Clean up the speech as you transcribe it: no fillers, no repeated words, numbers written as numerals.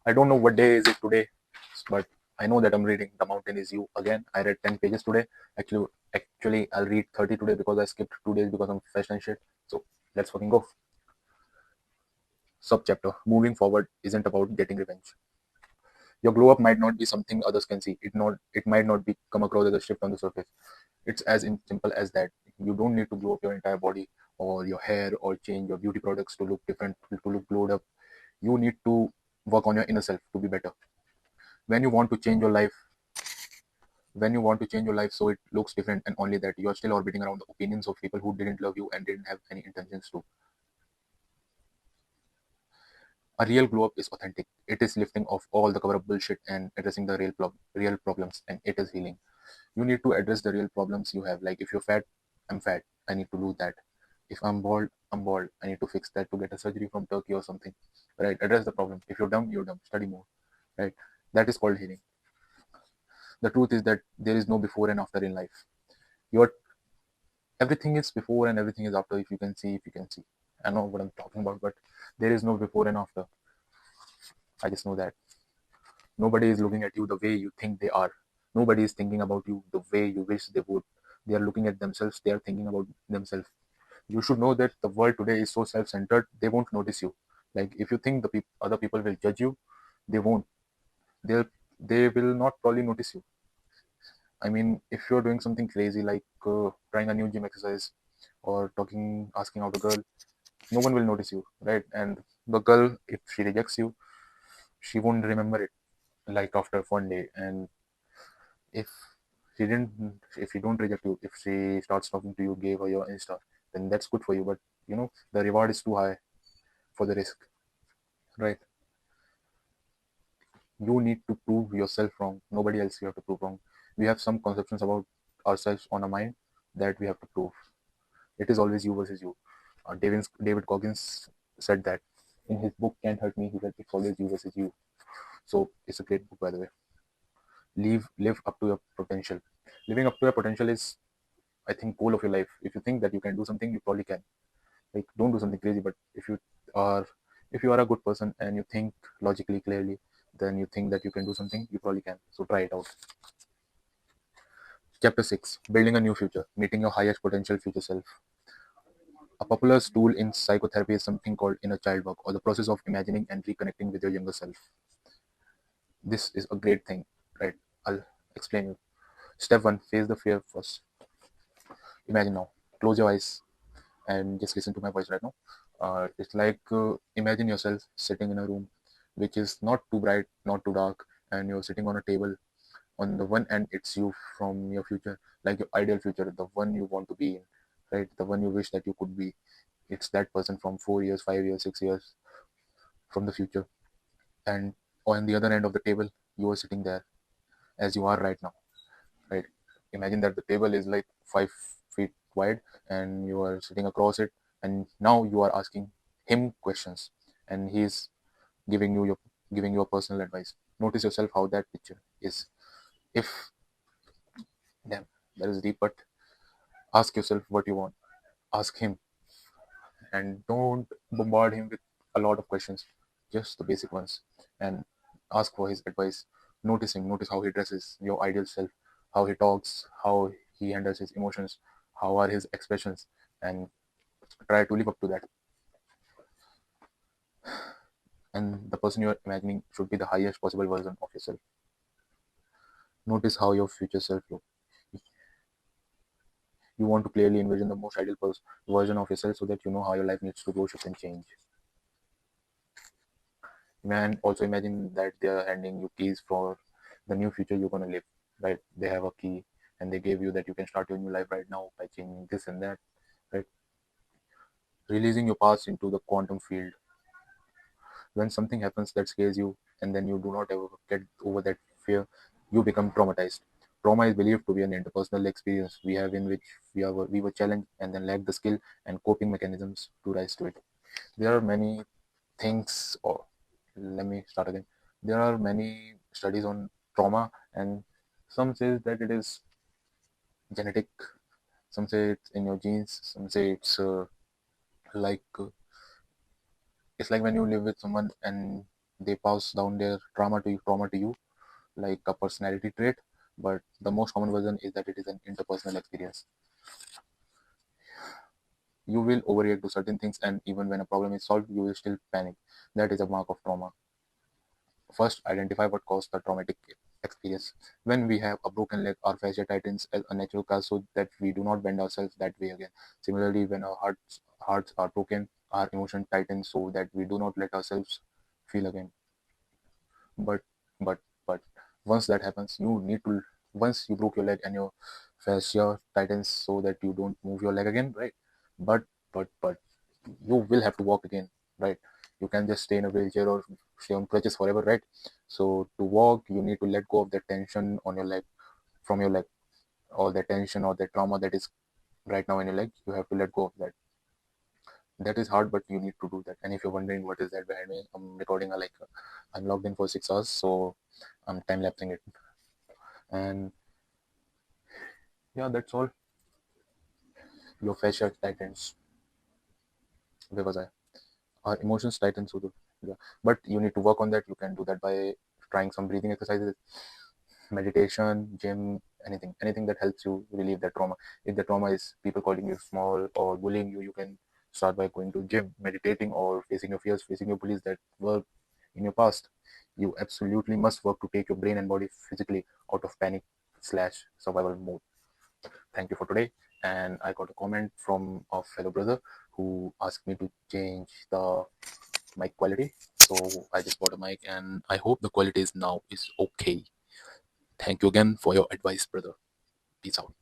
I don't know what day is it today, but I know that I'm reading The Mountain Is You again. I read 10 pages today. Actually, I'll read 30 today because I skipped 2 days because I'm fresh and shit. So let's fucking go. Subchapter: Moving forward isn't about getting revenge. Your glow up might not be something others can see. It might not be come across as a shift on the surface. It's as simple as that. You don't need to glow up your entire body or your hair or change your beauty products to look different, to look glowed up. You need to work on your inner self to be better. When you want to change your life, so it looks different, and only that, you are still orbiting around the opinions of people who didn't love you and didn't have any intentions to. A real glow up is authentic. It is lifting off all the cover up bullshit and addressing the real problems, and it is healing. You need to address the real problems you have. Like, if you're fat, I'm fat, I need to lose that. If I'm bald, I'm bald, I need to fix that to get a surgery from Turkey or something. Right? Address the problem. If you're dumb, you're dumb. Study more. Right? That is called healing. The truth is that there is no before and after in life. Your Everything is before and everything is after. If you can see, I know what I'm talking about, but there is no before and after. I just know that nobody is looking at you the way you think they are. Nobody is thinking about you the way you wish they would. They are looking at themselves. They are thinking about themselves. You should know that the world today is so self-centered, they won't notice you. Like, if you think other people will judge you, they won't. They will not probably notice you. I mean, if you're doing something crazy like trying a new gym exercise or asking out a girl, no one will notice you, right? And the girl, if she rejects you, she won't remember it like after one day. And if if she don't reject you, if she starts talking to you, gave her your Insta, then that's good for you. But the reward is too high for the risk, right? You need to prove yourself wrong. Nobody else you have to prove wrong. We have some conceptions about ourselves on our mind that we have to prove. It is always you versus you. David Goggins said that in his book Can't Hurt Me. He said it's always you versus you. So it's a great book, by the way. Live up to your potential. Living up to your potential is, I think, goal of your life. If you think that you can do something, you probably can. Like, don't do something crazy, but are if you are a good person and you think logically clearly, then you think that you can do something, you probably can. So try it out. Chapter 6: Building a New Future, Meeting Your Highest Potential Future Self. A popular tool in psychotherapy is something called inner child work, or the process of imagining and reconnecting with your younger self. This is a great thing, right? I'll explain you. Step 1: face the fear first. Imagine now. Close your eyes and just listen to my voice right now. It's like, imagine yourself sitting in a room which is not too bright, not too dark, and you're sitting on a table. On the one end, it's you from your future, like your ideal future, the one you want to be in, right? The one you wish that you could be. It's that person from 4 years, 5 years, 6 years from the future. And on the other end of the table, you are sitting there as you are right now, right? Imagine that the table is like 5 feet wide and you are sitting across it, and now you are asking him questions, and he's giving you a personal advice. Notice yourself how that picture is. If Damn, that is deep, but ask yourself what you want. Ask him, and don't bombard him with a lot of questions, just the basic ones, and ask for his advice. Notice him, notice how he dresses, your ideal self, how he talks, how he handles his emotions, how are his expressions, and try to live up to that. And the person you are imagining should be the highest possible version of yourself. Notice how your future self looks. You want to clearly envision the most ideal version of yourself so that you know how your life needs to grow, shift, and change. Man, also imagine that they are handing you keys for the new future you're gonna live. Right? They have a key and they gave you that you can start your new life right now by changing this and that. Right? Releasing your past into the quantum field. When something happens that scares you and then you do not ever get over that fear, you become traumatized. Trauma is believed to be an interpersonal experience we have in which we were challenged and then lacked the skill and coping mechanisms to rise to it. There are many things, or let me start again. There are many studies on trauma, and some says that it is genetic, some say it's in your genes, some say like it's like when you live with someone and they pass down their trauma to you like a personality trait, but the most common version is that it is an interpersonal experience. You will overreact to certain things, and even when a problem is solved, you will still panic. That is a mark of trauma. First, identify what caused the traumatic experience. When we have a broken leg, our fascia tightens as a natural cause so that we do not bend ourselves that way again. Similarly, when our hearts are broken, our emotion tightens so that we do not let ourselves feel again. But but but once that happens, you need to once you broke your leg and your fascia tightens so that you don't move your leg again, right? But but you will have to walk again, right? You can just stay in a wheelchair or stay on crutches forever, right? So to walk, you need to let go of the tension on your leg, from your leg, all the tension or the trauma that is right now in your leg. You have to let go of that. That is hard, but you need to do that. And if you're wondering what is that behind me, I'm recording I'm logged in for 6 hours, so I'm time lapsing it. And yeah, that's all. Your fascia tightens. Where was I? Our emotions tighten, so yeah. But you need to work on that. You can do that by trying some breathing exercises, meditation, gym, anything that helps you relieve that trauma. If the trauma is people calling you small or bullying you, you can start by going to gym, meditating, or facing your fears, facing your bullies that were in your past. You absolutely must work to take your brain and body physically out of panic slash survival mode. Thank you for today. And I got a comment from a fellow brother who asked me to change the mic quality. So I just bought a mic, and I hope the quality is now is okay. Thank you again for your advice, brother. Peace out.